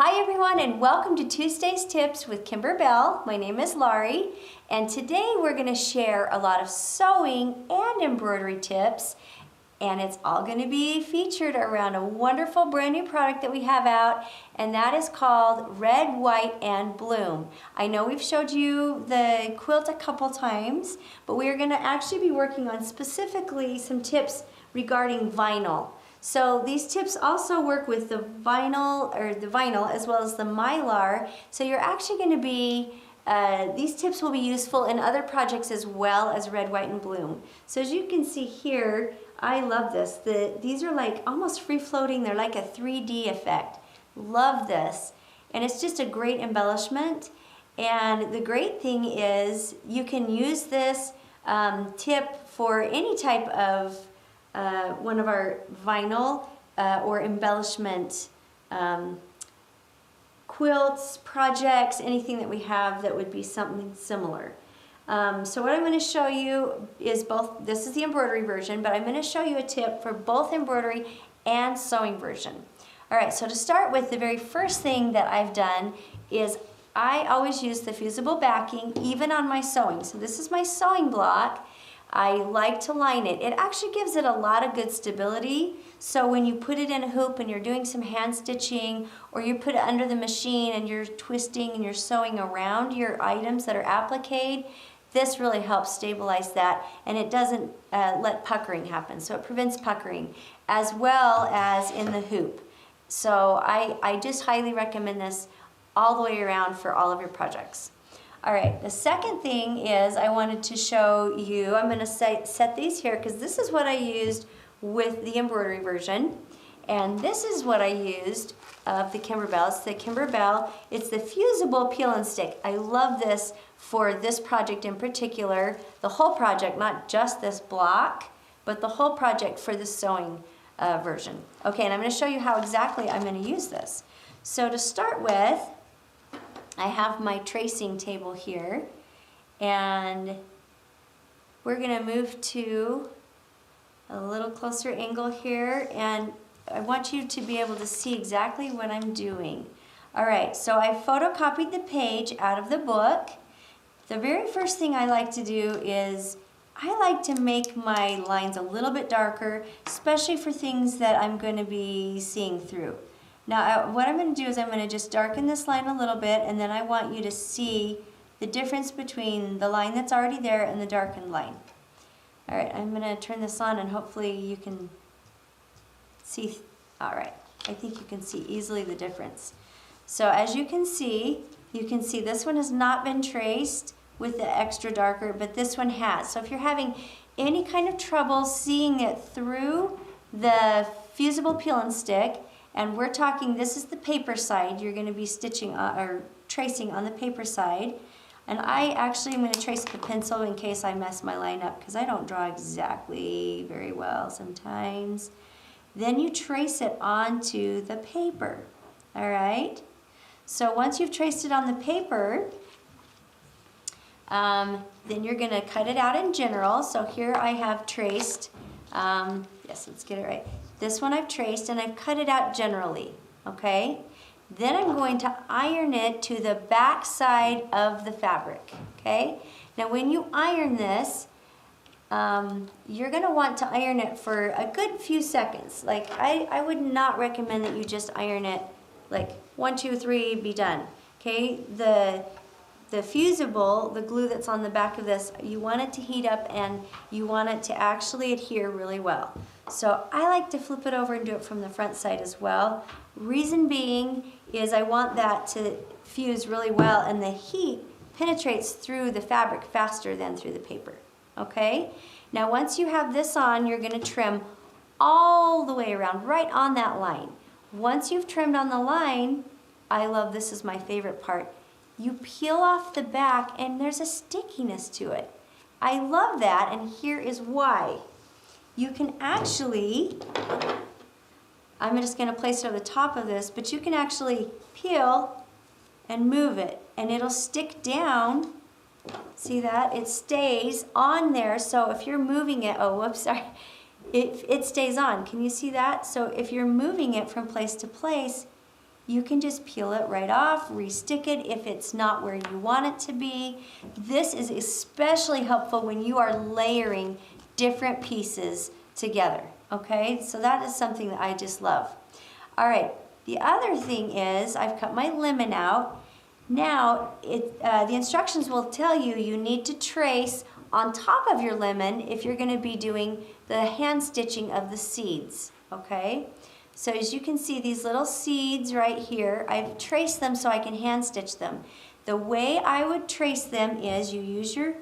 Hi everyone and welcome to Tuesday's Tips with Kimberbell. My name is Lauri and today we're going to share a lot of sewing and embroidery tips, and it's all going to be featured around a wonderful brand new product that we have out, and that is called Red, White, and Bloom. I know we've showed you the quilt a couple times, but we are going to actually be working on specifically some tips regarding vinyl. So these tips also work with the vinyl as well as the Mylar. So you're actually going to be, these tips will be useful in other projects as well as Red, White, and Bloom. So as you can see here, I love this. These are like almost free floating. They're like a 3D effect. Love this. And it's just a great embellishment. And the great thing is you can use this tip for any type of one of our vinyl or embellishment quilts, projects, anything that we have that would be something similar. So what I'm going to show you is both, this is the embroidery version, but I'm going to show you a tip for both embroidery and sewing version. Alright, so to start with, the very first thing that I've done is I always use the fusible backing even on my sewing. So this is my sewing block. I like to line it. It actually gives it a lot of good stability. So when you put it in a hoop and you're doing some hand stitching, or you put it under the machine and you're twisting and you're sewing around your items that are appliqued, this really helps stabilize that, and it doesn't let puckering happen. So it prevents puckering as well as in the hoop. So I just highly recommend this all the way around for all of your projects. All right, the second thing is I wanted to show you, I'm going to set these here because this is what I used with the embroidery version, and this is what I used of the Kimberbell. It's the Kimberbell, it's the fusible peel and stick. I love this for this project in particular, the whole project, not just this block, but the whole project for the sewing version. Okay, and I'm going to show you how exactly I'm going to use this. So to start with, I have my tracing table here, and we're going to move to a little closer angle here, and I want you to be able to see exactly what I'm doing. Alright, so I photocopied the page out of the book. The very first thing I like to do is I like to make my lines a little bit darker, especially for things that I'm going to be seeing through. Now what I'm going to do is I'm going to just darken this line a little bit, and then I want you to see the difference between the line that's already there and the darkened line. Alright, I'm going to turn this on and hopefully you can see. Alright, I think you can see easily the difference. So as you can see this one has not been traced with the extra darker, but this one has. So if you're having any kind of trouble seeing it through the fusible peel and stick, and we're talking, this is the paper side, you're going to be stitching or tracing on the paper side. And I actually am going to trace with a pencil in case I mess my line up, because I don't draw exactly very well sometimes. Then you trace it onto the paper. Alright? So once you've traced it on the paper, then you're going to cut it out in general. So here I have traced, yes, let's get it right. This one I've traced and I've cut it out generally, okay? Then I'm going to iron it to the back side of the fabric, okay? Now when you iron this, you're going to want to iron it for a good few seconds. Like I would not recommend that you just iron it like 1, 2, 3, be done, okay? The fusible, the glue that's on the back of this, you want it to heat up and you want it to actually adhere really well. So I like to flip it over and do it from the front side as well. Reason being is I want that to fuse really well, and the heat penetrates through the fabric faster than through the paper. Okay? Now once you have this on, you're going to trim all the way around, right on that line. Once you've trimmed on the line, I love, this is my favorite part, you peel off the back and there's a stickiness to it. I love that, and here is why. You can actually, I'm just going to place it over the top of this, but you can actually peel and move it and it'll stick down. See that? It stays on there, so if you're moving it, oh whoops, sorry, it stays on. Can you see that? So if you're moving it from place to place, you can just peel it right off, re-stick it if it's not where you want it to be. This is especially helpful when you are layering different pieces together, okay? So that is something that I just love. All right, the other thing is I've cut my lemon out. Now, the instructions will tell you you need to trace on top of your lemon if you're going to be doing the hand stitching of the seeds, okay? So as you can see, these little seeds right here, I've traced them so I can hand stitch them. The way I would trace them is you use your,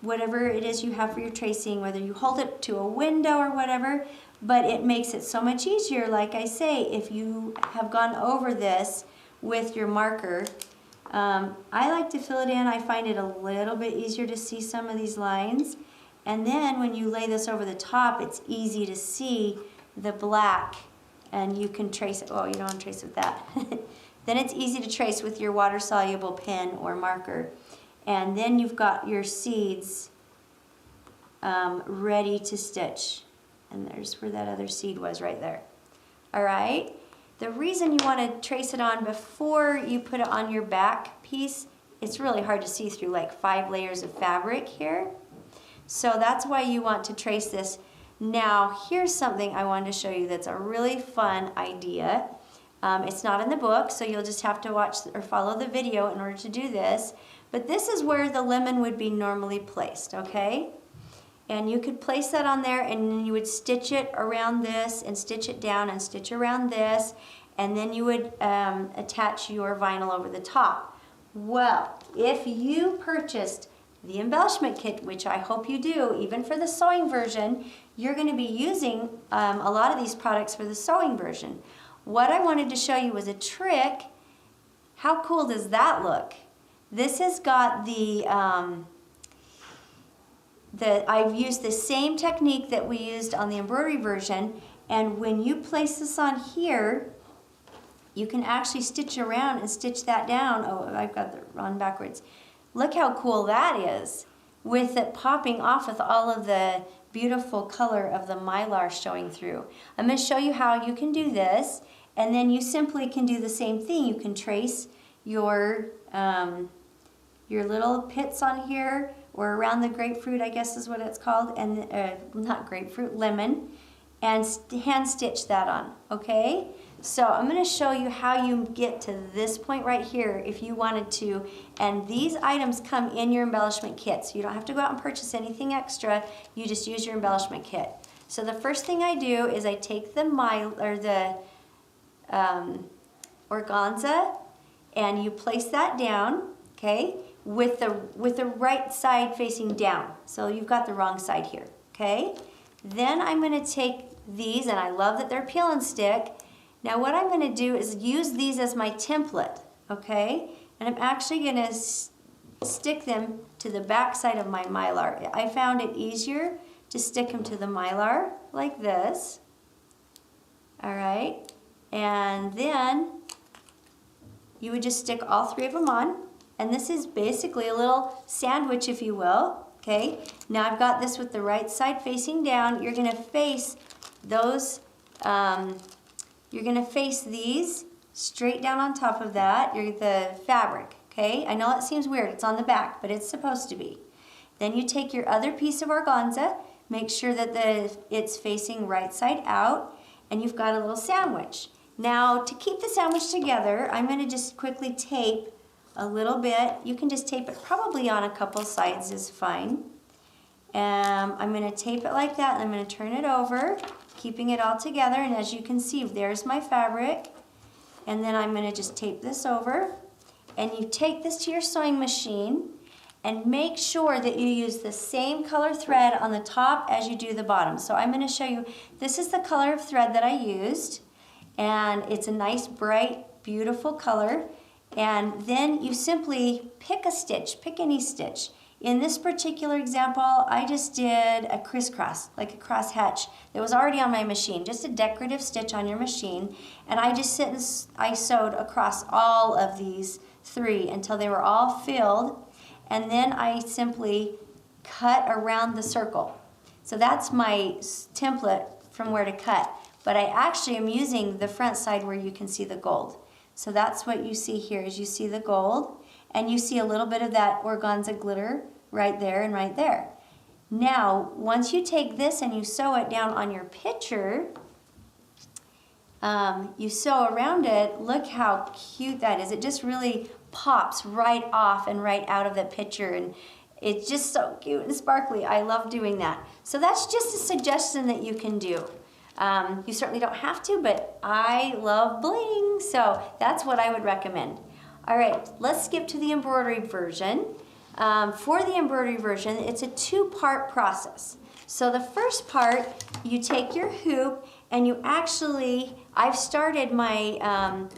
whatever it is you have for your tracing, whether you hold it to a window or whatever, but it makes it so much easier, like I say, if you have gone over this with your marker. I like to fill it in. I find it a little bit easier to see some of these lines. And then when you lay this over the top, it's easy to see the black, and you can trace it. Oh, you don't want to trace with that. Then it's easy to trace with your water-soluble pen or marker. And then you've got your seeds ready to stitch. And there's where that other seed was right there. All right? The reason you want to trace it on before you put it on your back piece, it's really hard to see through like 5 layers of fabric here. So that's why you want to trace this. Now, here's something I wanted to show you that's a really fun idea. It's not in the book, so you'll just have to watch or follow the video in order to do this. But this is where the lemon would be normally placed, okay? And you could place that on there, and then you would stitch it around this and stitch it down and stitch around this, and then you would attach your vinyl over the top. Well, if you purchased the embellishment kit, which I hope you do, even for the sewing version, you're going to be using a lot of these products for the sewing version. What I wanted to show you was a trick. How cool does that look? This has got I've used the same technique that we used on the embroidery version, and when you place this on here, you can actually stitch around and stitch that down. Oh, I've got it on backwards. Look how cool that is, with it popping off with all of the beautiful color of the Mylar showing through. I'm going to show you how you can do this, and then you simply can do the same thing. You can trace your little pits on here, or around the grapefruit, I guess is what it's called, and not grapefruit, lemon, and hand stitch that on, okay? So I'm going to show you how you get to this point right here if you wanted to, and these items come in your embellishment kit, so you don't have to go out and purchase anything extra, you just use your embellishment kit. So the first thing I do is I take the organza, and you place that down, okay, with the right side facing down. So you've got the wrong side here, okay? Then I'm going to take these, and I love that they're peel and stick. Now what I'm going to do is use these as my template, okay? And I'm actually going to stick them to the back side of my Mylar. I found it easier to stick them to the Mylar like this. All right? And then you would just stick all 3 of them on. And this is basically a little sandwich, if you will, okay? Now I've got this with the right side facing down. You're going to face those, you're going to face these straight down on top of that. The fabric, okay? I know that seems weird. It's on the back, but it's supposed to be. Then you take your other piece of organza, make sure that it's facing right side out, and you've got a little sandwich. Now, to keep the sandwich together, I'm going to just quickly tape a little bit. You can just tape it probably on a couple sides is fine. I'm going to tape it like that, and I'm going to turn it over, keeping it all together. And as you can see, there's my fabric. And then I'm going to just tape this over. And you take this to your sewing machine and make sure that you use the same color thread on the top as you do the bottom. So I'm going to show you, this is the color of thread that I used. And it's a nice, bright, beautiful color. And then you simply pick a stitch, pick any stitch. In this particular example, I just did a crisscross, like a cross hatch that was already on my machine, just a decorative stitch on your machine. And I just I sewed across all of these 3 until they were all filled. And then I simply cut around the circle. So that's my template from where to cut. but I actually am using the front side where you can see the gold. So that's what you see here, is you see the gold, and you see a little bit of that organza glitter right there and right there. Now, once you take this and you sew it down on your picture, you sew around it, look how cute that is. It just really pops right off and right out of the picture, and it's just so cute and sparkly. I love doing that. So that's just a suggestion that you can do. You certainly don't have to, but I love bling, so that's what I would recommend. All right, let's skip to the embroidery version. For the embroidery version, it's a two-part process. So the first part, you take your hoop and you actually, I've started my,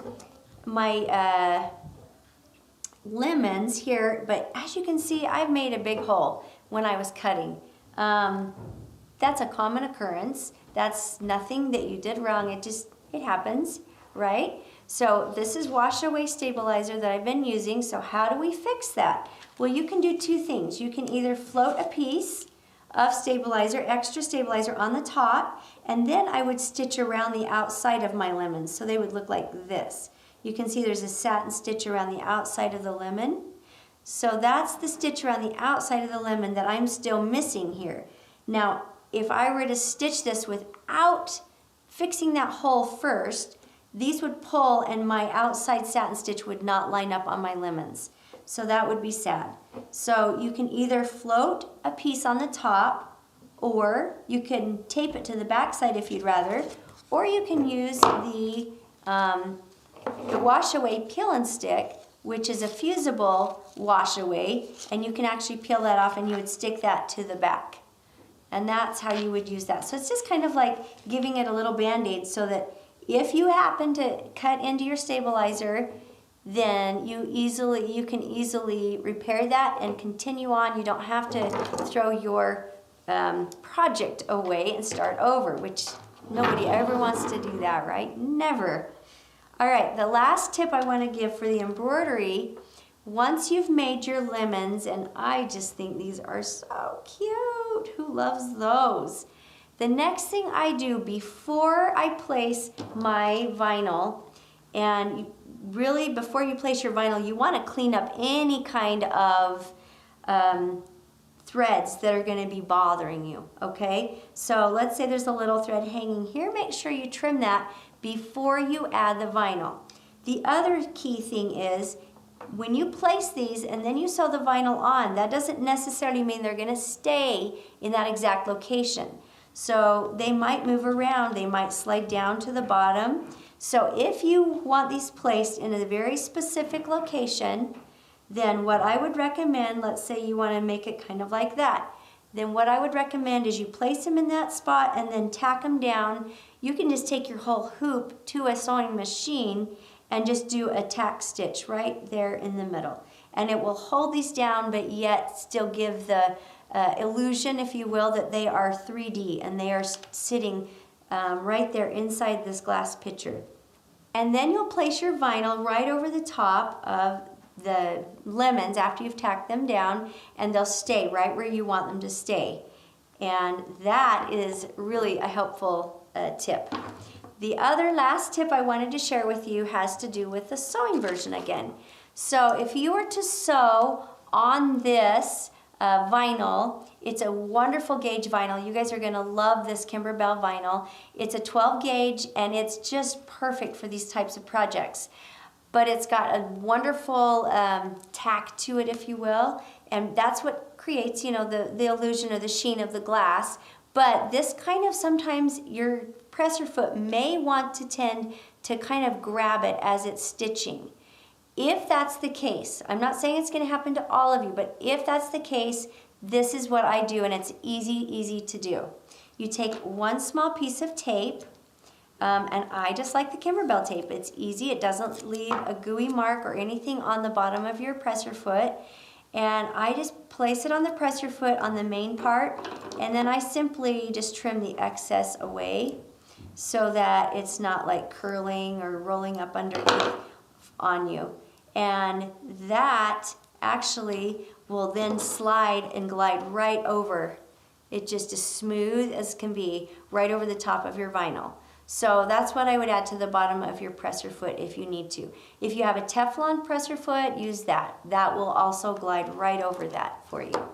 lemons here, but as you can see, I've made a big hole when I was cutting. That's a common occurrence. That's nothing that you did wrong. It happens, right? So this is wash away stabilizer that I've been using. So how do we fix that? Well, you can do two things. You can either float a piece of stabilizer, extra stabilizer on the top, and then I would stitch around the outside of my lemons. So they would look like this. You can see there's a satin stitch around the outside of the lemon. So that's the stitch around the outside of the lemon that I'm still missing here. Now, if I were to stitch this without fixing that hole first, these would pull and my outside satin stitch would not line up on my lemons. So that would be sad. So you can either float a piece on the top, or you can tape it to the back side if you'd rather, or you can use the wash away peel and stick, which is a fusible wash away, and you can actually peel that off and you would stick that to the back. And that's how you would use that. So it's just kind of like giving it a little band-aid so that if you happen to cut into your stabilizer, then you can easily repair that and continue on. You don't have to throw your project away and start over, which nobody ever wants to do that, right? Never. All right, the last tip I want to give for the embroidery, once you've made your lemons, and I just think these are so cute. Who loves those? The next thing I do before I place my vinyl, and really before you place your vinyl, you want to clean up any kind of threads that are going to be bothering you, okay? So let's say there's a little thread hanging here. Make sure you trim that before you add the vinyl. The other key thing is, when you place these and then you sew the vinyl on, that doesn't necessarily mean they're going to stay in that exact location. So they might move around, they might slide down to the bottom. So if you want these placed in a very specific location, then what I would recommend, let's say you want to make it kind of like that, then what I would recommend is you place them in that spot and then tack them down. You can just take your whole hoop to a sewing machine and just do a tack stitch right there in the middle. And it will hold these down, but yet still give the illusion, if you will, that they are 3D and they are sitting right there inside this glass pitcher. And then you'll place your vinyl right over the top of the lemons after you've tacked them down, and they'll stay right where you want them to stay. And that is really a helpful tip. The other last tip I wanted to share with you has to do with the sewing version again. So if you were to sew on this vinyl, it's a wonderful gauge vinyl. You guys are going to love this Kimberbell vinyl. It's a 12 gauge and it's just perfect for these types of projects. But it's got a wonderful tack to it, if you will, and that's what creates, you know, the illusion or the sheen of the glass. But this kind of, sometimes your presser foot may want to tend to kind of grab it as it's stitching. If that's the case, I'm not saying it's going to happen to all of you, but if that's the case, this is what I do, and it's easy to do. You take one small piece of tape, and I just like the Kimberbell tape. It's easy. It doesn't leave a gooey mark or anything on the bottom of your presser foot. And I just place it on the presser foot on the main part, and then I simply just trim the excess away so that it's not like curling or rolling up underneath on you. And that actually will then slide and glide right over. It just as smooth as can be right over the top of your vinyl. So that's what I would add to the bottom of your presser foot if you need to. If you have a Teflon presser foot, use that. That will also glide right over that for you.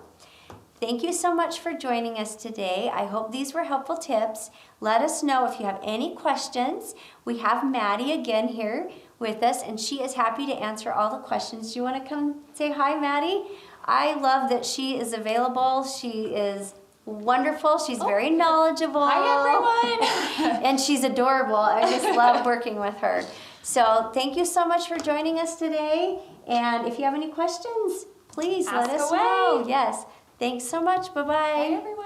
Thank you so much for joining us today. I hope these were helpful tips. Let us know if you have any questions. We have Maddie again here with us, and she is happy to answer all the questions. Do you want to come say hi, Maddie? I love that she is available. She is wonderful. She's very knowledgeable. Hi, everyone. And she's adorable. I just love working with her. So thank you so much for joining us today. And if you have any questions, please let us know. Yes. Thanks so much. Bye-bye. Bye, everyone.